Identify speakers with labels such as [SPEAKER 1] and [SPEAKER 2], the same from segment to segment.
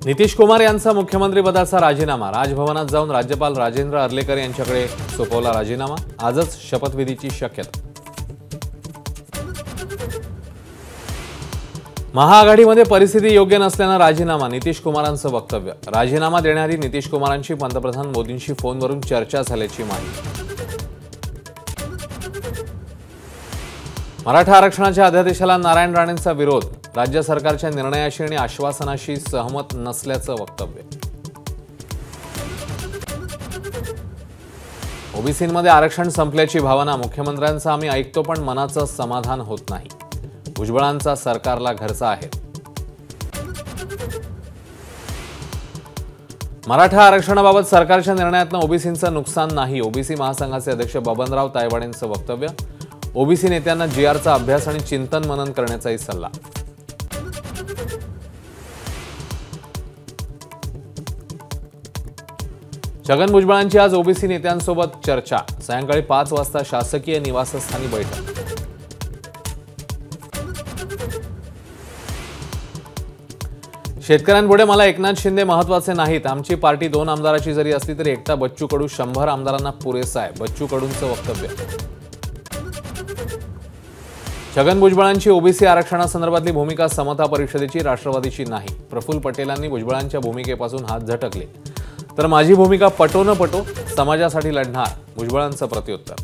[SPEAKER 1] नितीश कुमार यांचा मुख्यमंत्रीपदाचा राजीनामा। राजभवनात जाऊन राज्यपाल राजेंद्र अर्लेकर यांच्याकडे सोपवला राजीनामा। आजच शपथविधीची शक्यता। महाआघाडीमध्ये परिस्थिती योग्य नसल्याने राजीनामा। नितीश कुमारांचं वक्तव्य। राजीनामा देण्याआधी नितीश कुमारांची पंतप्रधान मोदींशी फोनवरून चर्चा झाल्याची माहिती। मराठा आरक्षणाच्या अध्यादेशाला नारायण राणेंचा विरोध। राज्य सरकारच्या निर्णयाशी आणि आश्वासनाशी सहमत नसल्याचं वक्तव्य। ओबीसींमध्ये आरक्षण संपल्याची भावना। मुख्यमंत्र्यांचं आम्ही ऐकतो पण मनाचं समाधान होत नाही। भुजबळांचा सरकारला घरचा आहे। मराठा आरक्षणाबाबत सरकारच्या निर्णयातनं ओबीसींचं नुकसान नाही। ओबीसी महासंघाचे अध्यक्ष बबनराव तायवाडेंचं वक्तव्य। ओबीसी नेत्यांना जीआरचा अभ्यास आणि चिंतन मनन करण्याचाही सल्ला। छगन भुजबळांची आज ओबीसी नेत्यांसोबत चर्चा। सायंकाळी 5 वाजता शासकीय निवासस्थानी बैठक। शेतकऱ्यांपुढे मला एकनाथ शिंदे महत्त्वाचे नाहीत। आमची पार्टी 2 आमदाराची जरी असली तरी एकटा बच्चू कडू 100 आमदारांना पुरेसा आहे। बच्चू कडूंचं वक्तव्य। छगन भुजबळांची ओबीसी आरक्षणासंदर्भातली भूमिका समता परिषदेची, राष्ट्रवादीची नाही। प्रफुल्ल पटेलांनी भुजबळांच्या भूमिकेपासून हात झटकले। तर माझी भूमिका पटो न पटो समाजासाठी लढणार, भुजबळांचं प्रत्युत्तर।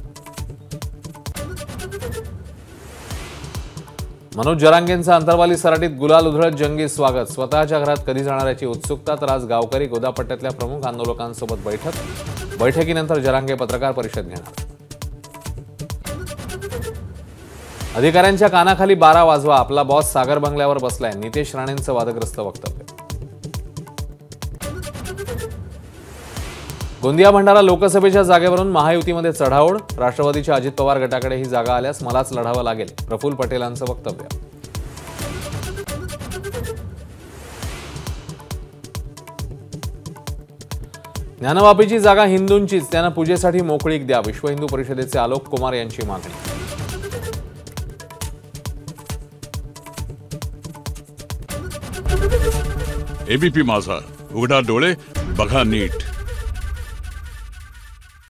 [SPEAKER 1] मनोज जरांगेंचं अंतरवाली सराटीत गुलाल उधळत जंगी स्वागत। स्वतःच्या घरात कधी जाणार याची उत्सुकता। तर आज गावकरी गोदापट्ट्यातल्या प्रमुख आंदोलकांसोबत बैठक। बैठकीनंतर जरांगे पत्रकार परिषद घेणार। अधिकाऱ्यांच्या कानाखाली 12 वाजवा। आपला बॉस सागर बंगल्यावर बसलाय। नितेश राणेंचं वादग्रस्त वक्तव्य। गोंदिया भंडारा लोकसभेच्या जागेवरून महायुतीमध्ये चढाओढ। राष्ट्रवादीच्या अजित पवार गटाकडे ही जागा आल्यास मलाच लढावं लागेल, प्रफुल्ल पटेलांचं वक्तव्य। ज्ञानवापीची जागा हिंदूंचीच, त्यांना पूजेसाठी मोकळीक द्या। विश्व हिंदू परिषदेचे आलोक कुमार यांची मागणी।
[SPEAKER 2] एबीपी माझा, उघडा डोळे बघा नीट।